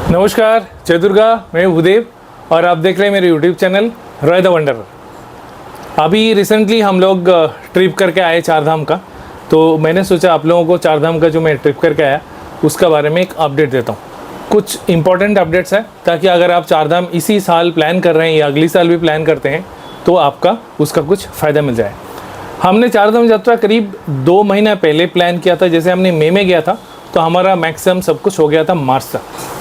नमस्कार, जय दुर्गा। मैं भूदेव और आप देख रहे हैं मेरे YouTube channel Roy the wonder. अभी रिसेंटली हम लोग ट्रिप करके आए चारधाम का, तो मैंने सोचा आप लोगों को चारधाम का जो मैं ट्रिप करके आया उसका बारे में एक अपडेट देता हूँ। कुछ इंपॉर्टेंट अपडेट्स हैं ताकि अगर आप चारधाम इसी साल प्लान कर रहे हैं या अगली साल भी प्लान करते हैं तो आपका उसका कुछ फ़ायदा मिल जाए। हमने चारधाम यात्रा करीब 2 महीना पहले प्लान किया था। जैसे हमने मई में गया था तो हमारा मैक्सिमम सब कुछ हो गया था मार्च तक।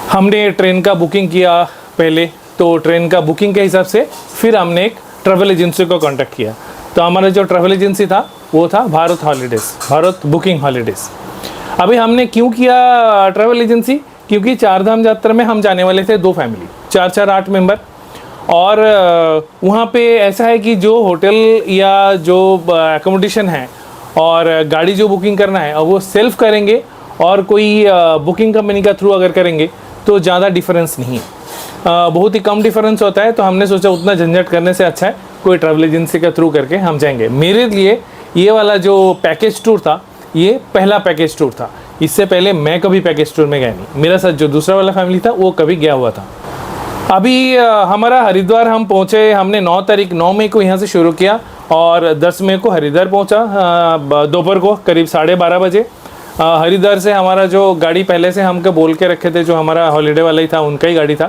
हमने ट्रेन का बुकिंग किया पहले, तो ट्रेन का बुकिंग के हिसाब से फिर हमने एक ट्रैवल एजेंसी को कांटेक्ट किया। तो हमारा जो ट्रैवल एजेंसी था वो था Bharat holidays, Bharat booking holidays. अभी हमने क्यों किया ट्रैवल एजेंसी? क्योंकि चारधाम यात्रा में हम जाने वाले थे 2 फैमिली, 4-8 मेंबर। और वहाँ पे ऐसा है कि जो होटल या जो एकोमोडेशन है और गाड़ी जो बुकिंग करना है वो सेल्फ करेंगे और कोई बुकिंग कंपनी का थ्रू अगर करेंगे तो ज़्यादा डिफरेंस नहीं है, बहुत ही कम डिफरेंस होता है। तो हमने सोचा उतना झंझट करने से अच्छा है कोई ट्रैवल एजेंसी का थ्रू करके हम जाएंगे। मेरे लिए ये वाला जो पैकेज टूर था ये पहला पैकेज टूर था। इससे पहले मैं कभी पैकेज टूर में गया नहीं। मेरा साथ जो दूसरा वाला फैमिली था वो कभी गया हुआ था। अभी हमारा हरिद्वार हम पहुँचे, हमने 9 मई को यहाँ से शुरू किया और 10 मई को हरिद्वार पहुँचा दोपहर को करीब 12:30 बजे। हरिद्वार से हमारा जो गाड़ी पहले से हमको बोल के रखे थे, जो हमारा हॉलीडे वाला ही था उनका ही गाड़ी था,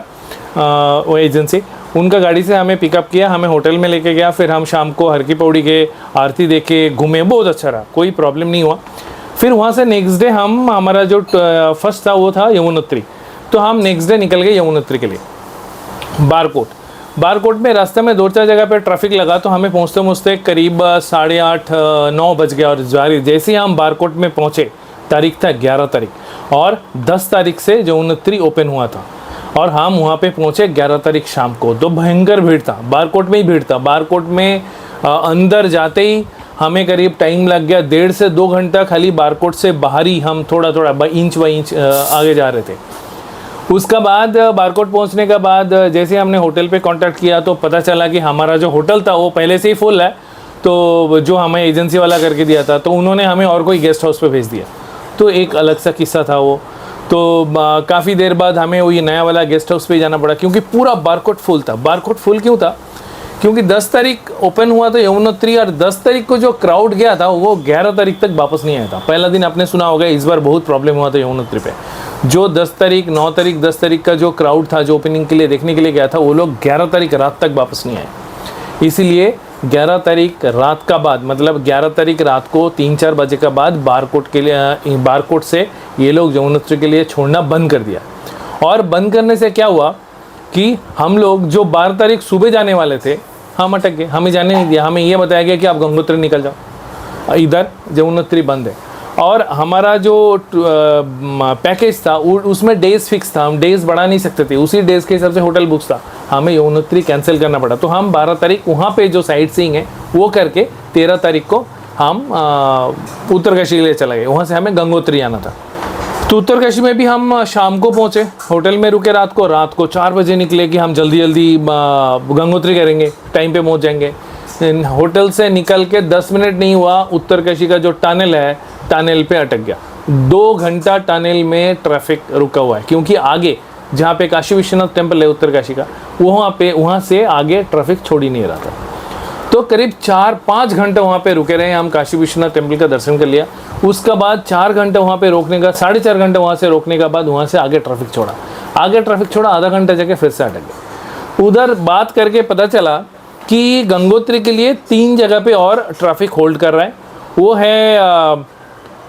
वो एजेंसी, उनका गाड़ी से हमें पिकअप किया, हमें होटल में लेके गया। फिर हम शाम को हर की पौड़ी गए, आरती देखे, घूमे, बहुत अच्छा रहा, कोई प्रॉब्लम नहीं हुआ। फिर वहाँ से नेक्स्ट डे हमारा जो फर्स्ट था वो था यमुनोत्री। तो हम नेक्स्ट डे निकल गए यमुनोत्री के लिए। बारकोट में रास्ते में 2-4 जगह पे ट्रैफिक लगा तो हमें पहुँचते करीब 8:30-9 बज गया। और जैसे ही हम बारकोट में पहुँचे, तारीख था 11 तारीख और 10 तारीख से यमुनोत्री ओपन हुआ था और हम वहाँ पे पहुँचे 11 तारीख शाम को। तो भयंकर भीड़ था, बारकोट में ही भीड़ था। बारकोट में अंदर जाते ही हमें करीब टाइम लग गया 1.5 से 2 घंटा। खाली बारकोट से बाहर ही हम थोड़ा इंच बाई इंच आगे जा रहे थे। उसका बाद बारकोट पहुंचने के बाद जैसे हमने होटल पे कांटेक्ट किया तो पता चला कि हमारा जो होटल था वो पहले से ही फुल है, तो जो हमें एजेंसी वाला करके दिया था तो उन्होंने हमें और कोई गेस्ट हाउस पे भेज दिया। तो एक अलग सा किस्सा था वो। तो काफ़ी देर बाद हमें वो ये नया वाला गेस्ट हाउस पे जाना पड़ा क्योंकि पूरा बारकोट फुल था। बारकोट फुल क्यों था? क्योंकि 10 तारीख ओपन हुआ था यमुनोत्री और 10 तारीख को जो क्राउड गया था वो 11 तारीख तक वापस नहीं आया था। पहला दिन आपने सुना होगा इस बार बहुत प्रॉब्लम हुआ था यमुनोत्री पे। जो 10 तारीख, 9 तारीख, 10 तारीख का जो क्राउड था जो ओपनिंग के लिए देखने के लिए गया था वो लोग 11 तारीख रात तक वापस नहीं आए। इसीलिए 11 तारीख रात का बाद, मतलब 11 तारीख रात को 3-4 बजे के बाद बारकोट से ये लोग यमुनोत्री के लिए छोड़ना बंद कर दिया। और बंद करने से क्या हुआ कि हम लोग जो 12 तारीख सुबह जाने वाले थे हम अटक गए, हमें जाने नहीं दिया। हमें ये बताया गया कि आप गंगोत्री निकल जाओ, इधर यमुनोत्री बंद है। और हमारा जो पैकेज था उसमें डेज फिक्स था, हम डेज बढ़ा नहीं सकते थे, उसी डेज के हिसाब से होटल बुक्स था। हमें यमुनोत्री कैंसिल करना पड़ा। तो हम 12 तारीख वहाँ पे जो साइट सीइंग है वो करके 13 तारीख को हम उत्तरकाशी के लिए चला गए। वहाँ से हमें गंगोत्री आना था। तो उत्तरकाशी में भी हम शाम को पहुँचे, होटल में रुके रात को 4 बजे निकले कि हम जल्दी गंगोत्री करेंगे, टाइम पे पहुँच जाएंगे। होटल से निकल के 10 मिनट नहीं हुआ, उत्तरकाशी का जो टनल है टनल पे अटक गया। 2 घंटा टनल में ट्रैफिक रुका हुआ है क्योंकि आगे जहाँ पे काशी विश्वनाथ टेम्पल है उत्तरकाशी का, वहाँ से आगे ट्रैफिक छोड़ ही नहीं रहा था। तो करीब 4-5 घंटे वहाँ पे रुके रहे। हम काशी विश्वनाथ टेम्पल का दर्शन कर लिया। उसका बाद 4 घंटे वहाँ पे रोकने का, 4.5 घंटे वहाँ से रोकने का बाद वहाँ से आगे ट्रैफिक छोड़ा, आधा घंटा जगह फिर से अटक गया। उधर बात करके पता चला कि गंगोत्री के लिए 3 जगह पे और ट्रैफिक होल्ड कर रहा है। वो है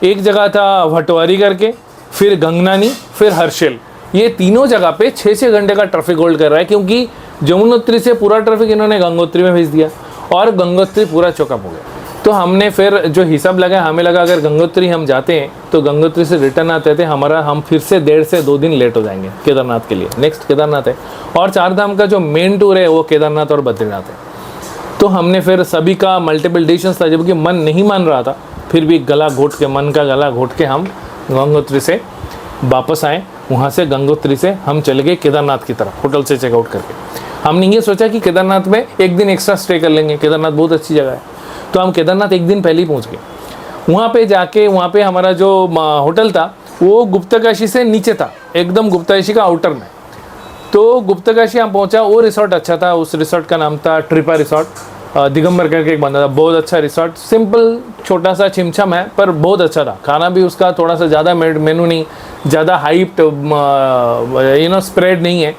एक जगह था भटवारी करके, फिर गंगनानी, फिर हर्षिल। ये तीनों जगह पे 6-6 घंटे का ट्रैफिक होल्ड कर रहा है क्योंकि यमुनोत्री से पूरा ट्रैफिक इन्होंने गंगोत्री में भेज दिया और गंगोत्री पूरा चौकअप हो गया। तो हमने फिर जो हिसाब लगाया, हमें लगा अगर गंगोत्री हम जाते हैं तो गंगोत्री से रिटर्न आते थे हम फिर से 1.5 से 2 दिन लेट हो जाएंगे केदारनाथ के लिए। नेक्स्ट केदारनाथ है और चारधाम का जो मेन टूर है वो केदारनाथ और बद्रीनाथ है। तो हमने फिर सभी का मल्टीपल डिसीजंस था, जबकि मन नहीं मान रहा था, फिर भी मन का गला घोट के हम गंगोत्री से वापस आए। वहाँ से गंगोत्री से हम चले गए केदारनाथ की तरफ होटल से चेकआउट करके। हमने ये सोचा कि केदारनाथ में 1 दिन एक्स्ट्रा स्टे कर लेंगे, केदारनाथ बहुत अच्छी जगह है। तो हम केदारनाथ 1 दिन पहले ही पहुँच गए। वहाँ पे जाके हमारा जो होटल था वो गुप्तकाशी से नीचे था, एकदम गुप्तकाशी का आउटर में। तो गुप्तकाशी हम पहुंचा, वो रिसोर्ट अच्छा था, उस रिसोर्ट का नाम था ट्रिपा रिसोर्ट, दिगंबर करके एक बंदा था, बहुत अच्छा रिसोर्ट, सिंपल छोटा सा छिमछम है पर बहुत अच्छा था। खाना भी उसका थोड़ा सा ज़्यादा मेनू नहीं, ज़्यादा हाइप स्प्रेड नहीं है,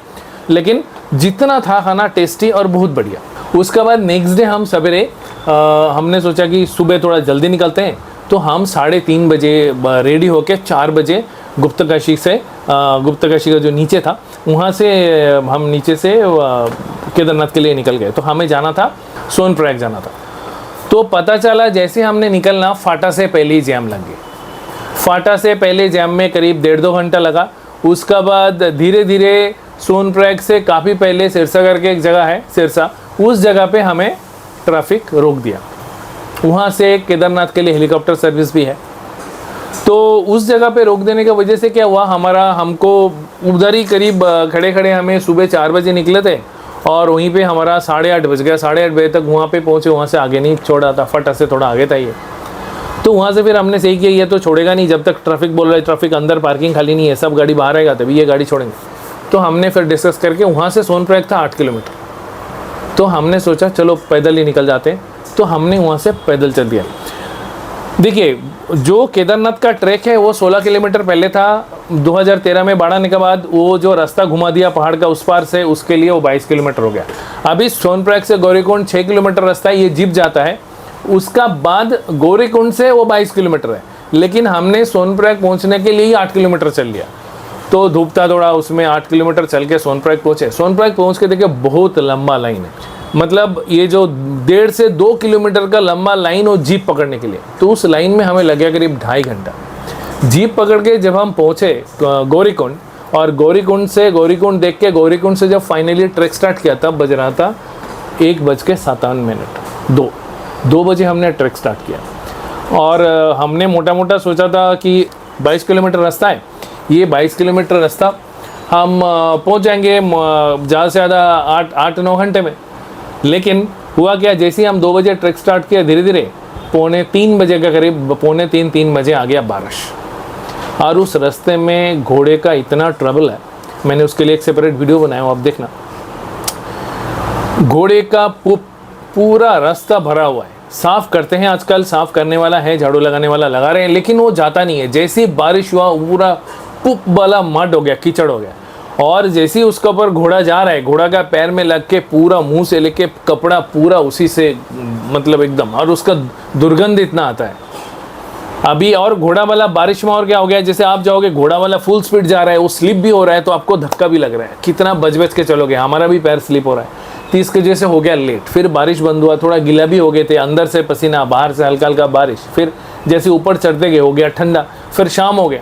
लेकिन जितना था खाना टेस्टी और बहुत बढ़िया। उसके बाद नेक्स्ट डे हम सवेरे हमने सोचा कि सुबह थोड़ा जल्दी निकलते हैं, तो हम 3:30 बजे रेडी होके 4 बजे गुप्तकाशी का जो नीचे था वहाँ से हम नीचे से केदारनाथ के लिए निकल गए। तो हमें जाना था सोनप्रयाग जाना था। तो पता चला जैसे हमने निकलना फाटा से पहले ही जैम लग गई। फाटा से पहले जैम में करीब 1.5-2 घंटा लगा। उसका बाद धीरे धीरे सोनप्रयाग से काफ़ी पहले सिरसा करके एक जगह है सिरसा, उस जगह पे हमें ट्रैफिक रोक दिया। वहाँ से केदारनाथ के लिए हेलीकॉप्टर सर्विस भी है। तो उस जगह पे रोक देने की वजह से क्या हुआ, हमको उधर ही करीब खड़े खड़े हमें सुबह 4 बजे निकले थे और वहीं पे हमारा 8:30 बज गया। 8:30 बजे तक वहाँ पे पहुँचे, वहाँ से आगे नहीं छोड़ा था, फटा से थोड़ा आगे था ये। तो वहाँ से फिर हमने सही किया, ये तो छोड़ेगा नहीं जब तक ट्रैफिक बोल रहा है, ट्रैफिक अंदर पार्किंग खाली नहीं है, सब गाड़ी बाहर आएगा तभी ये गाड़ी छोड़ेंगे। तो हमने फिर डिस्कस करके, वहाँ से सोनप्रयाग था 8 किलोमीटर, तो हमने सोचा चलो पैदल ही निकल जाते हैं। तो हमने वहाँ से पैदल चल दिया। देखिए जो केदारनाथ का ट्रैक है वो 16 किलोमीटर पहले था। 2013 में बाढ़ आने के बाद वो जो रास्ता घुमा दिया पहाड़ का उस पार से, उसके लिए वो 22 किलोमीटर हो गया। अभी सोनप्रयाग से गौरीकुंड 6 किलोमीटर रास्ता है, ये जीप जाता है। उसका बाद गौरीकुंड से वो 22 किलोमीटर है, लेकिन हमने सोनप्रयाग पहुँचने के लिए ही 8 किलोमीटर चल लिया। तो धूप था थोड़ा, उसमें 8 किलोमीटर चल के सोनप्रयाग पहुँचे। सोनप्रयाग पहुँच के देखिए बहुत लंबा लाइन है, मतलब ये जो 1.5 से 2 किलोमीटर का लंबा लाइन हो जीप पकड़ने के लिए। तो उस लाइन में हमें लगे करीब 2.5 घंटा। जीप पकड़ के जब हम पहुँचे गौरीकुंड, और गौरीकुंड देख के गौरीकुंड से जब फाइनली ट्रैक स्टार्ट किया तब बज रहा था 1:57। 2 बजे हमने ट्रैक स्टार्ट किया। और हमने मोटा मोटा सोचा था कि 22 किलोमीटर रास्ता है, ये 22 किलोमीटर रास्ता हम पहुँच जाएंगे ज़्यादा से ज़्यादा 8-9 घंटे में। लेकिन हुआ क्या, जैसे ही हम 2 बजे ट्रैक स्टार्ट किया, धीरे धीरे 2:45 बजे के करीब, 2:45-3 बजे आ गया बारिश। और उस रास्ते में घोड़े का इतना ट्रबल है, मैंने उसके लिए एक सेपरेट वीडियो बनाया हो, आप देखना। घोड़े का पूरा रास्ता भरा हुआ है। साफ़ करते हैं, आजकल साफ़ करने वाला है, झाड़ू लगाने वाला लगा रहे हैं, लेकिन वो जाता नहीं है। जैसे ही बारिश हुआ पूरा पुप वाला मड हो गया, कीचड़ हो गया। और जैसे ही उसके ऊपर घोड़ा जा रहा है, घोड़ा का पैर में लग के पूरा मुंह से लेके कपड़ा पूरा उसी से, मतलब एकदम, और उसका दुर्गंध इतना आता है अभी। और घोड़ा वाला बारिश में और क्या हो गया, जैसे आप जाओगे घोड़ा वाला फुल स्पीड जा रहा है, वो स्लिप भी हो रहा है, तो आपको धक्का भी लग रहा है। कितना बच के चलोगे, हमारा भी पैर स्लिप हो रहा है। 30 के जैसे हो गया लेट। फिर बारिश बंद हुआ, थोड़ा गीला भी हो गए थे, अंदर से पसीना, बाहर से हल्का हल्का बारिश। फिर जैसे ऊपर चढ़ते गए हो गया ठंडा, फिर शाम हो गया।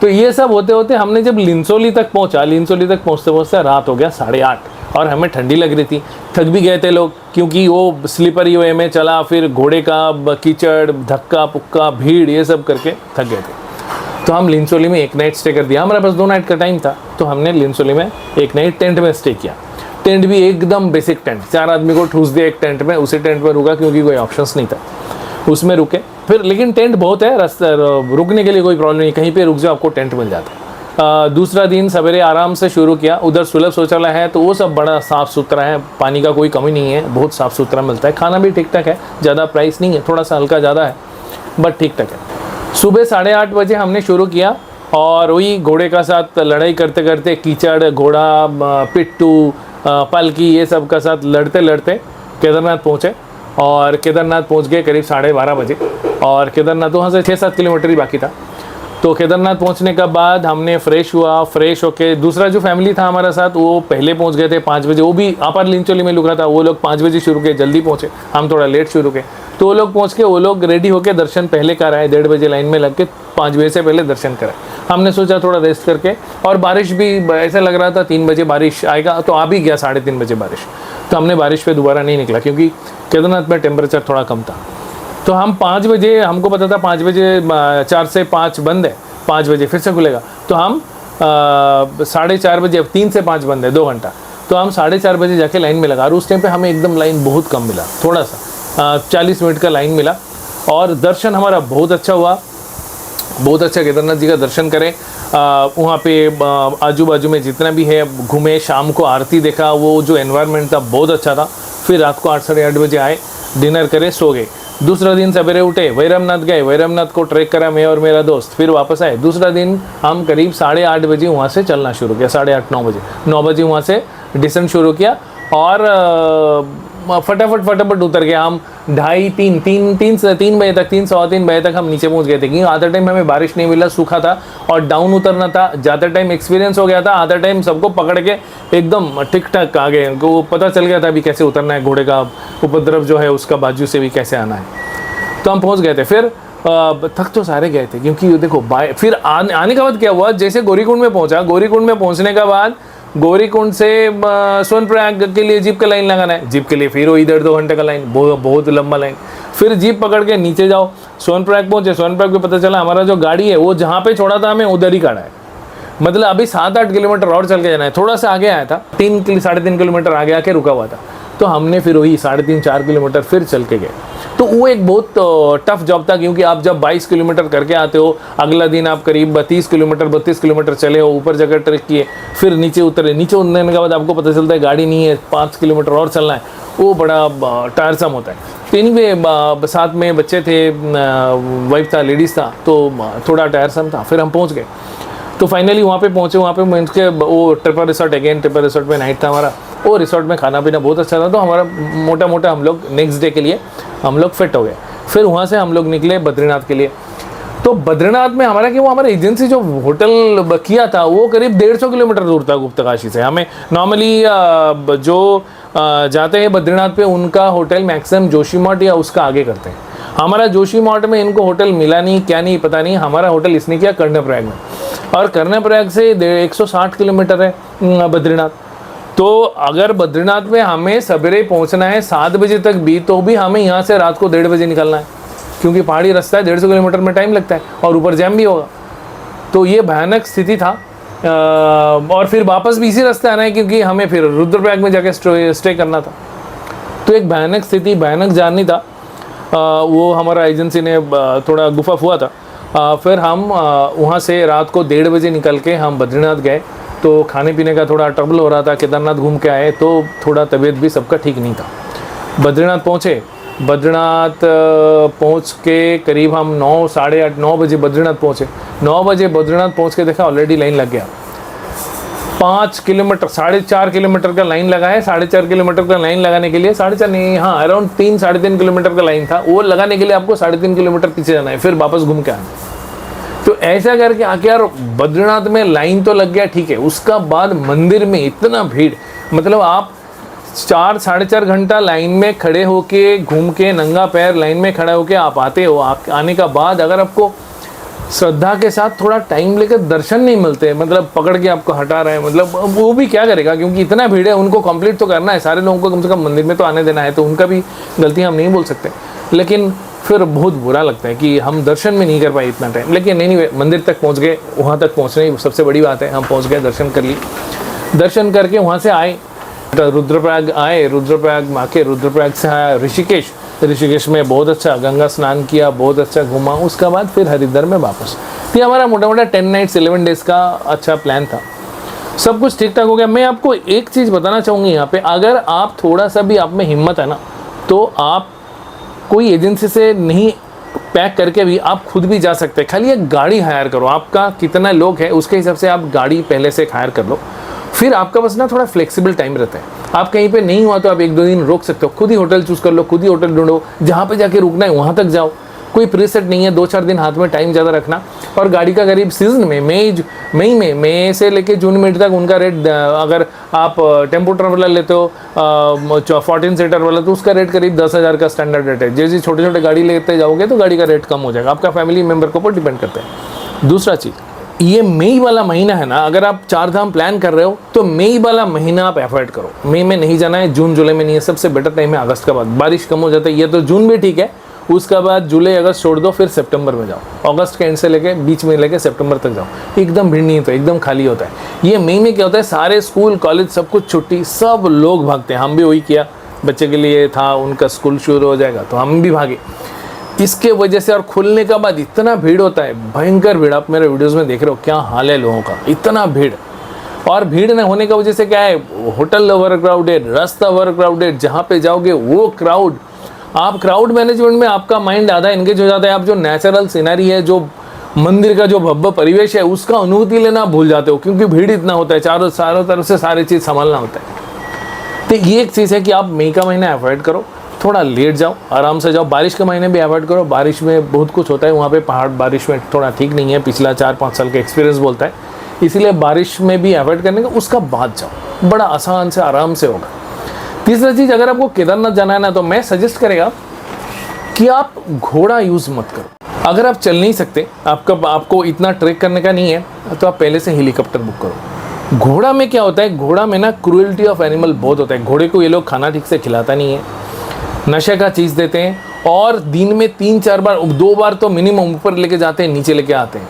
तो ये सब होते होते हमने जब लिंसोली तक पहुंचा, लिंसोली तक पहुंचते पहुंचते रात हो गया 8:30, और हमें ठंडी लग रही थी। थक भी गए थे लोग, क्योंकि वो स्लीपरी वे में चला, फिर घोड़े का कीचड़, धक्का पुक्का, भीड़, ये सब करके थक गए थे। तो हम लिंसोली में एक नाइट स्टे कर दिया। हमारे पास 2 नाइट का टाइम था, तो हमने लिंसोली में एक नाइट टेंट में स्टे किया। टेंट भी एकदम बेसिक टेंट, 4 आदमी को ठूस दिया एक टेंट में, उसी टेंट में रुका क्योंकि कोई ऑप्शंस नहीं था, उसमें रुके। फिर लेकिन टेंट बहुत है, रास्ता रुकने के लिए कोई प्रॉब्लम नहीं, कहीं पे रुक जाओ आपको टेंट मिल जाता है। दूसरा दिन सवेरे आराम से शुरू किया। उधर सुलभ शौचालय है, तो वो सब बड़ा साफ़ सुथरा है, पानी का कोई कमी नहीं है, बहुत साफ़ सुथरा मिलता है। खाना भी ठीक ठाक है, ज़्यादा प्राइस नहीं है, थोड़ा सा हल्का ज़्यादा है, बट ठीक ठाक है। सुबह 8:30 बजे हमने शुरू किया, और वही घोड़े का साथ लड़ाई करते करते, कीचड़, घोड़ा, पिट्टू, पालकी, ये सब का साथ लड़ते लड़ते केदारनाथ पहुँचे। और केदारनाथ पहुँच गए करीब 12:30 बजे। और केदारनाथ वहाँ से 6-7 किलोमीटर ही बाकी था। तो केदारनाथ पहुँचने के बाद हमने फ्रेश हुआ। फ्रेश होके दूसरा जो फैमिली था हमारे साथ, वो पहले पहुँच गए थे 5 बजे। वो भी आपार लिंचोली में लुका था, वो लोग 5 बजे शुरू किए, जल्दी पहुँचे। हम थोड़ा लेट शुरू किए, तो वो लोग पहुँच के, वो लोग रेडी होके दर्शन पहले कर आए। 1:30 बजे लाइन में लग के 5 बजे से पहले दर्शन कराए। हमने सोचा थोड़ा रेस्ट करके, और बारिश भी ऐसा लग रहा था 3 बजे बारिश आएगा, तो आ भी गया 3:30 बजे बारिश। तो हमने बारिश पे दोबारा नहीं निकला, क्योंकि केदारनाथ में टेम्परेचर थोड़ा कम था। तो हम 5 बजे, हमको पता था 5 बजे, 4 से 5 बंद है, 5 बजे फिर से खुलेगा। तो हम 4:30 बजे, 3 से 5 बंद है, 2 घंटा। तो हम 4:30 बजे जाके लाइन में लगा। और उस टाइम पे हमें एकदम लाइन बहुत कम मिला, थोड़ा सा 40 मिनट का लाइन मिला। और दर्शन हमारा बहुत अच्छा हुआ, बहुत अच्छा केदारनाथ जी का दर्शन करें। वहाँ पे आजू बाजू में जितना भी है घूमे, शाम को आरती देखा, वो जो एनवायरनमेंट था बहुत अच्छा था। फिर रात को 8 साढ़े 8 बजे आए, डिनर करे, सो गए। दूसरा दिन सवेरे उठे, वैरमनाथ गए, वैरमनाथ को ट्रैक करा मैं और मेरा दोस्त, फिर वापस आए। दूसरा दिन हम करीब 8:30 बजे वहाँ से चलना शुरू किया, 8:30 9 बजे, 9 बजे वहाँ से डिसेंट शुरू किया और फटाफट उतर गया। हम 3 बजे तक, 3 सवा 3 बजे तक हम नीचे पहुंच गए थे, क्योंकि आधा टाइम हमें बारिश नहीं मिला, सूखा था और डाउन उतरना था। ज़्यादा टाइम एक्सपीरियंस हो गया था, आधा टाइम सबको पकड़ के एकदम ठीक ठाक आ गए, वो पता चल गया था अभी कैसे उतरना है, घोड़े का उपद्रव जो है उसका बाजू से भी कैसे आना है। तो हम पहुँच गए थे। फिर थक तो सारे गए थे, क्योंकि देखो फिर आने का बाद क्या हुआ, जैसे गौरीकुंड में पहुँचा, गौरीकुंड में पहुँचने के बाद गौरीकुंड से सोनप्रयाग के लिए जीप का लाइन लगाना है, जीप के लिए फिर वही 1.5-2 घंटे का लाइन, बहुत लंबा लाइन। फिर जीप पकड़ के नीचे जाओ, सोनप्रयाग पहुंचे, सोनप्रयाग पे पता चला हमारा जो गाड़ी है वो जहाँ पे छोड़ा था हमें उधर ही काटा है, मतलब अभी 7-8 किलोमीटर और चल के जाना है। थोड़ा सा आगे आया था, 3-3.5 किलोमीटर आगे आके रुका हुआ था, तो हमने फिर वही 3.5-4 किलोमीटर फिर चल के गए। तो वो एक बहुत टफ जॉब था, क्योंकि आप जब 22 किलोमीटर करके आते हो, अगला दिन आप करीब 32 किलोमीटर चले हो, ऊपर जगह ट्रैक किए, फिर नीचे उतरे, नीचे उतरने के बाद आपको पता चलता है गाड़ी नहीं है, 5 किलोमीटर और चलना है, वो बड़ा टायरसम होता है। तो इनमें साथ में बच्चे थे, वाइफ था, लेडीज़ था, तो थोड़ा टायरसम था। फिर हम पहुँच गए, तो फाइनली वहाँ पे पहुँचे। वहाँ पे उनके वो ट्रिपर रिसोर्ट में नाइट था हमारा। वो रिसोर्ट में खाना पीना बहुत अच्छा था, तो हमारा मोटा हम लोग नेक्स्ट डे के लिए हम लोग फिट हो गए। फिर वहाँ से हम लोग निकले बद्रीनाथ के लिए। तो बद्रीनाथ में हमारा कि वो हमारे एजेंसी जो होटल किया था वो करीब 150 किलोमीटर दूर था गुप्तकाशी से। हमें नॉर्मली जो जाते हैं बद्रीनाथ पे उनका होटल मैक्सिमम जोशीमठ या उसका आगे करते हैं। हमारा जोशीमठ में इनको होटल मिला नहीं, क्या नहीं पता नहीं, हमारा होटल इसने किया कर्णप्रयाग में, और कर्णप्रयाग से 160 किलोमीटर है बद्रीनाथ। तो अगर बद्रीनाथ में हमें सवेरे पहुंचना है 7 बजे तक भी, तो भी हमें यहाँ से रात को 1:30 बजे निकलना है, क्योंकि पहाड़ी रास्ता है, 150 किलोमीटर में टाइम लगता है और ऊपर जैम भी होगा। तो ये भयानक स्थिति था। और फिर वापस भी इसी रास्ते आना है, क्योंकि हमें फिर रुद्रप्रयाग में जाके स्टे करना था। तो एक भयानक स्थिति, भयानक जर्नी था। वो हमारा एजेंसी ने थोड़ा गुफा हुआ था। फिर हम वहाँ से रात को 1:30 बजे निकल के हम बद्रीनाथ गए। तो खाने पीने का थोड़ा ट्रबल हो रहा था, केदारनाथ घूम के आए तो थोड़ा तबीयत भी सबका ठीक नहीं था। बद्रीनाथ पहुँचे, बद्रीनाथ पहुँच के करीब हम 9 साढ़े 8 9 बजे बद्रीनाथ पहुँचे। 9 बजे बद्रीनाथ पहुँच के देखा ऑलरेडी लाइन लग गया। 5 किलोमीटर 4.5 किलोमीटर का लाइन लगा है। 4.5 किलोमीटर का लाइन लगाने के लिए 4.5 नहीं, हाँ अराउंड 3-3.5 किलोमीटर का लाइन था। वो लगाने के लिए आपको 3.5 किलोमीटर पीछे जाना है, फिर वापस घूम के आना। तो ऐसा करके आके यार बद्रीनाथ में लाइन तो लग गया, ठीक है। उसका बाद मंदिर में इतना भीड़, मतलब आप 4-4.5 घंटा लाइन में खड़े होके घूम के नंगा पैर लाइन में खड़े होके आप आते हो। आने का बाद अगर आपको श्रद्धा के साथ थोड़ा टाइम लेकर दर्शन नहीं मिलते, मतलब पकड़ के आपको हटा रहे हैं, मतलब वो भी क्या करेगा, क्योंकि इतना भीड़ है, उनको कंप्लीट तो करना है, सारे लोगों को कम से कम मंदिर में तो आने देना है। तो उनका भी गलती हम नहीं बोल सकते, लेकिन फिर बहुत बुरा लगता है कि हम दर्शन में नहीं कर पाए इतना टाइम। लेकिन एनीवे मंदिर तक पहुंच गए, वहाँ तक पहुँचने सबसे बड़ी बात है। हम पहुँच गए, दर्शन कर लिए, दर्शन करके वहाँ से आए, रुद्रप्रयाग आए, रुद्रप्रयाग आके रुद्रप्रयाग से आया ऋषिकेश। ऋषिकेश में बहुत अच्छा गंगा स्नान किया, बहुत अच्छा घूमा। उसके बाद फिर हरिद्वार में वापस। ये हमारा मोटा 10 नाइट्स 11 डेज़ का अच्छा प्लान था। सब कुछ ठीक ठाक हो गया। मैं आपको एक चीज़ बताना चाहूँगी यहाँ पे, अगर आप थोड़ा सा भी आप में हिम्मत है ना, तो आप कोई एजेंसी से नहीं पैक करके भी आप खुद भी जा सकते हैं। खाली एक गाड़ी हायर करो, आपका कितना लोग है उसके हिसाब से आप गाड़ी पहले से हायर कर लो। फिर आपका बस ना थोड़ा फ्लेक्सिबल टाइम रहता है। आप कहीं पे नहीं हुआ तो आप 1-2 दिन रोक सकते हो, खुद ही होटल चूज़ कर लो, खुद ही होटल ढूंढो, जहाँ पे जाके रुकना है वहाँ तक जाओ। कोई प्रीसेट नहीं है, 2-4 दिन हाथ में टाइम ज़्यादा रखना। और गाड़ी का करीब सीजन में मई से लेके जून में तक उनका रेट, अगर आप टेम्पो ट्रैवलर लेते हो 14 सीटर वाला, तो उसका रेट करीब 10,000 का स्टैंडर्ड रेट है। जैसे छोटे गाड़ी लेते जाओगे तो गाड़ी का रेट कम हो जाएगा, आपका फैमिली मेम्बर के ऊपर डिपेंड करता है। दूसरा चीज़, ये मई वाला महीना है ना, अगर आप 4 धाम प्लान कर रहे हो तो मई वाला महीना आप एफर्ट करो। मई में नहीं जाना है, जून जुलाई में नहीं है, सबसे बेटर टाइम है अगस्त का बाद। बारिश कम हो जाता है, ये तो जून भी ठीक है, उसका बाद जुलाई अगस्त छोड़ दो, फिर सितंबर में जाओ। अगस्त के एंड से लेके बीच में लेके सितंबर तक जाओ, एकदम भीड़ नहीं होता, एकदम खाली होता है। ये मई में क्या होता है, सारे स्कूल कॉलेज सब कुछ छुट्टी, सब लोग भागते हैं। हम भी वही किया, बच्चे के लिए था, उनका स्कूल शुरू हो जाएगा तो हम भी भागे। इसके वजह से, और खुलने के बाद इतना भीड़ होता है, भयंकर भीड़। आप मेरे वीडियोस में देख रहे हो क्या हाल है लोगों का, इतना भीड़। और भीड़ न होने की वजह से क्या है, होटल ओवर क्राउडेड, रास्ता ओवर क्राउडेड, जहाँ पे जाओगे वो क्राउड। आप क्राउड मैनेजमेंट में आपका माइंड आधा एंगेज हो जाता है। आप जो नेचुरल सीनरी है, जो मंदिर का जो भव्य परिवेश है, उसका अनुभूति लेना भूल जाते हो, क्योंकि भीड़ इतना होता है, चारों तरफ से सारी चीज़ संभालना होता है। तो ये एक चीज़ है कि आप मई का महीना अवॉइड करो, थोड़ा लेट जाओ, आराम से जाओ। बारिश के महीने भी अवॉइड करो, बारिश में बहुत कुछ होता है वहाँ पे, पहाड़ बारिश में थोड़ा ठीक नहीं है, पिछला 4-5 साल का एक्सपीरियंस बोलता है। इसीलिए बारिश में भी अवॉइड करने का, उसका बाद जाओ, बड़ा आसान से आराम से होगा। तीसरा चीज़, अगर आपको केदारनाथ जाना है ना, तो मैं सजेस्ट करेगा कि आप घोड़ा यूज़ मत करो। अगर आप चल नहीं सकते, आपको इतना ट्रेक करने का नहीं है, तो आप पहले से हेलीकॉप्टर बुक करो। घोड़ा में क्या होता है, घोड़ा में ना क्रूएल्टी ऑफ एनिमल बहुत होता है। घोड़े को ये लोग खाना ठीक से खिलाता नहीं है, नशे का चीज़ देते हैं, और दिन में 3-4 बार, 2 बार तो मिनिमम ऊपर लेके जाते हैं, नीचे लेके आते हैं।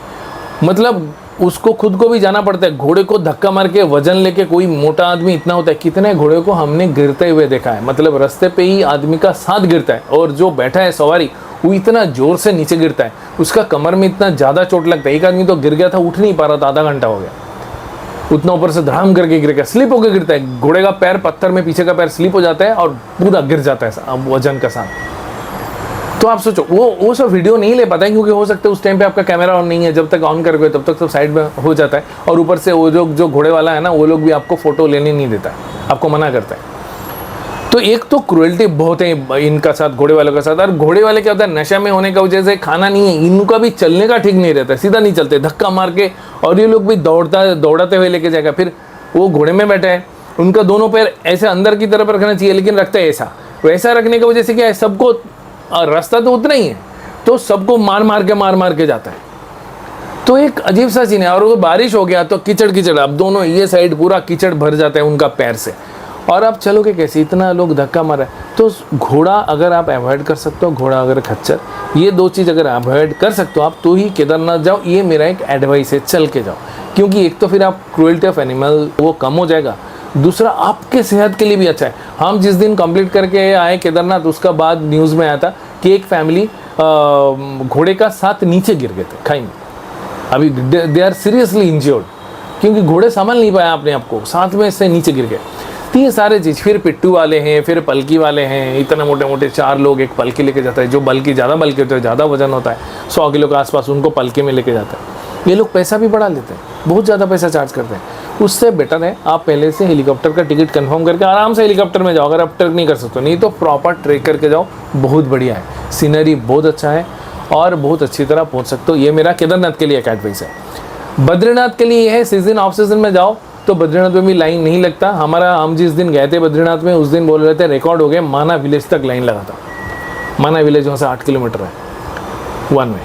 मतलब उसको खुद को भी जाना पड़ता है। घोड़े को धक्का मार के वजन लेके, कोई मोटा आदमी इतना होता है, कितने घोड़े को हमने गिरते हुए देखा है। मतलब रास्ते पे ही आदमी का साथ गिरता है, और जो बैठा है सवारी, वो इतना जोर से नीचे गिरता है, उसका कमर में इतना ज़्यादा चोट लगता है। एक आदमी तो गिर गया था, उठ नहीं पा रहा था, आधा घंटा हो गया, उतना ऊपर से धड़ाम करके गिर गया, स्लिप होकर गिरता है। घोड़े का पैर पत्थर में, पीछे का पैर स्लिप हो जाता है और पूरा गिर जाता है वजन का साथ। तो आप सोचो, वो सब वीडियो नहीं ले पाता है, क्योंकि हो सकता है उस टाइम पे आपका कैमरा ऑन नहीं है। जब तक ऑन करोगे तब तक सब साइड में हो जाता है, और ऊपर से वो जो घोड़े वाला है ना, वो लोग भी आपको फोटो लेने नहीं देता है, आपको मना करता है। तो एक तो क्रूएल्टी बहुत है इनका साथ, घोड़े वालों का साथ। और घोड़े वाले क्या होता है, नशा में होने की वजह से खाना नहीं है, इनका भी चलने का ठीक नहीं रहता है, सीधा नहीं चलते, धक्का मार के। और ये लोग भी दौड़ाते हुए लेके जाएगा। फिर वो घोड़े में बैठे हैं, उनका दोनों पैर ऐसे अंदर की तरफ रखना चाहिए, लेकिन रखता है ऐसा। वैसा रखने की वजह से क्या है, सबको रास्ता तो उतना ही है, तो सबको मार मार के जाता है। तो एक अजीब सा सीन है। और वो बारिश हो गया तो कीचड़, अब दोनों ये साइड पूरा कीचड़ भर जाता है उनका पैर से, और आप चलोगे कैसे, इतना लोग धक्का मार रहे हैं। तो घोड़ा अगर आप अवॉइड कर सकते हो, घोड़ा अगर खच्चर, ये 2 चीज़ अगर अवॉइड कर सकते हो आप, तो ही केदारनाथ जाओ। ये मेरा एक एडवाइस है, चल के जाओ। क्योंकि एक तो फिर आप क्रूएल्टी ऑफ एनिमल वो कम हो जाएगा, दूसरा आपके सेहत के लिए भी अच्छा है। हम जिस दिन कंप्लीट करके आए केदारनाथ, उसका बाद न्यूज़ में आया था कि एक फैमिली घोड़े का साथ नीचे गिर गए थे खाई में। अभी दे आर सीरियसली इंजर्ड, क्योंकि घोड़े संभाल नहीं पाया अपने आप को, साथ में से नीचे गिर गए। तो ये सारे चीज़, फिर पिट्टू वाले हैं, फिर पलकी वाले हैं, इतने मोटे 4 लोग एक पलकी लेके जाता है। जो ज़्यादा बल्कि होता है, ज़्यादा वजन होता है, 100 किलो के आसपास, उनको पलकी में लेके जाता है। ये लोग पैसा भी बढ़ा लेते हैं, बहुत ज़्यादा पैसा चार्ज करते हैं। उससे बेटर है आप पहले से हेलीकॉप्टर का टिकट कंफर्म करके आराम से हेलीकॉप्टर में जाओ, अगर आप ट्रेक नहीं कर सकते। नहीं तो प्रॉपर ट्रेक करके जाओ, बहुत बढ़िया है, सीनरी बहुत अच्छा है, और बहुत अच्छी तरह पहुँच सकते हो। ये मेरा केदारनाथ के लिए एक एडवाइस है। बद्रीनाथ के लिए है, सीजन ऑफ सीजन में जाओ तो बद्रीनाथ में भी लाइन नहीं लगता। हम जिस दिन गए थे बद्रीनाथ में, उस दिन बोल रहे थे रिकॉर्ड हो गए, माना विलेज तक लाइन लगा था। माना विलेज वहाँ से 8 किलोमीटर है वन वे,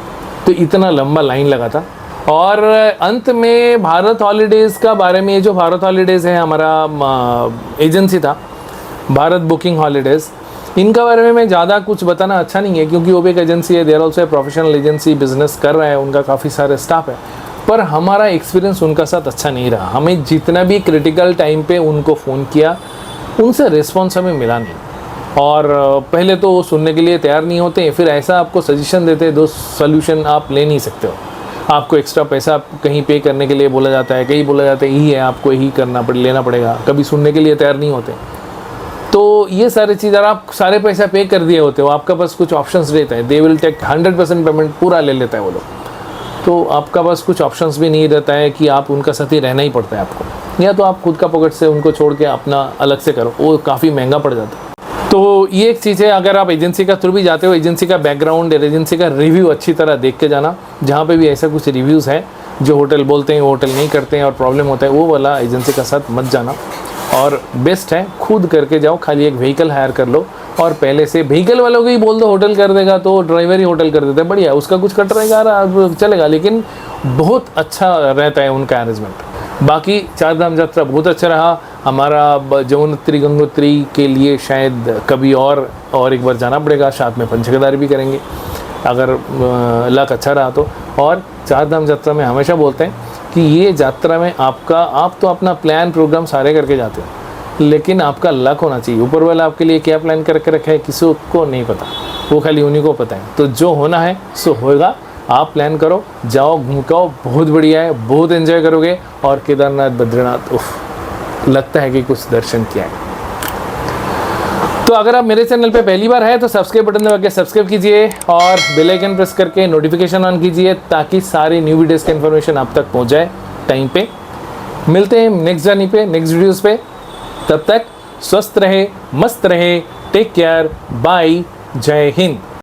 तो इतना लंबा लाइन लगा था। और अंत में भारत हॉलीडेज़ का बारे में, जो भारत हॉलीडेज़ है हमारा एजेंसी था, भारत बुकिंग हॉलीडेज़, इनका बारे में मैं ज़्यादा कुछ बताना अच्छा नहीं है, क्योंकि वो भी एक एजेंसी है, there also a professional agency, business कर रहा है, उनका काफ़ी सारे स्टाफ है। पर हमारा एक्सपीरियंस उनका साथ अच्छा नहीं रहा। हमें जितना भी क्रिटिकल टाइम पे उनको फ़ोन किया, उनसे रिस्पॉन्स हमें मिला नहीं। और पहले तो वो सुनने के लिए तैयार नहीं होते, फिर ऐसा आपको सजेशन देते हैं, 2 सोल्यूशन आप ले नहीं सकते हो। आपको एक्स्ट्रा पैसा कहीं पे करने के लिए बोला जाता है, कहीं बोला जाता है यही है, आपको यही लेना पड़ेगा, कभी सुनने के लिए तैयार नहीं होते। तो ये सारी चीज़, अगर आप सारे पैसा पे कर दिए होते हो, आपका पास कुछ ऑप्शंस रहता है, दे विल टेक 100% पेमेंट पूरा ले लेता है वो लोग, तो आपका पास कुछ ऑप्शंस भी नहीं रहता है कि आप उनका साथ ही रहना ही पड़ता है आपको, या तो आप खुद का पॉकेट से उनको छोड़ के अपना अलग से करो, वो काफ़ी महंगा पड़ जाता है। तो ये एक चीज़ है, अगर आप एजेंसी का थ्रू भी जाते हो, एजेंसी का बैकग्राउंड, एजेंसी का रिव्यू अच्छी तरह देख के जाना। जहाँ पे भी ऐसा कुछ रिव्यूज़ है, जो होटल बोलते हैं वो होटल नहीं करते हैं और प्रॉब्लम होता है, वो वाला एजेंसी का साथ मत जाना। और बेस्ट है खुद करके जाओ, खाली एक व्हीकल हायर कर लो, और पहले से व्हीकल वालों को ही बोल दो होटल कर देगा, तो ड्राइवर ही होटल कर देता है, बढ़िया, उसका कुछ कट रहेगा चलेगा, लेकिन बहुत अच्छा रहता है उनका अरेंजमेंट। बाकी 4 धाम यात्रा बहुत अच्छा रहा हमारा। जमुनोत्री गंगोत्री के लिए शायद कभी और एक बार जाना पड़ेगा, साथ में पंचकेदारी भी करेंगे अगर लक अच्छा रहा तो। और 4 धाम यात्रा में हमेशा बोलते हैं कि ये यात्रा में आप तो अपना प्लान प्रोग्राम सारे करके जाते हो, लेकिन आपका लक होना चाहिए। ऊपर वाला आपके लिए क्या प्लान करके रखा है किसी को नहीं पता, वो खाली उन्हीं को पता है। तो जो होना है सो होएगा। आप प्लान करो, जाओ, घूम के आओ, बहुत बढ़िया है, बहुत एंजॉय करोगे। और केदारनाथ बद्रीनाथ उफ, लगता है कि कुछ दर्शन किया है। तो अगर आप मेरे चैनल पे पहली बार है तो सब्सक्राइब बटन दबा के सब्सक्राइब कीजिए और बेल आइकन प्रेस करके नोटिफिकेशन ऑन कीजिए, ताकि सारी न्यू वीडियोस की इन्फॉर्मेशन आप तक पहुंच जाए टाइम पे। मिलते हैं नेक्स्ट जर्नी पे, नेक्स्ट वीडियोस पे। तब तक स्वस्थ रहे, मस्त रहे, टेक केयर, बाय, जय हिंद।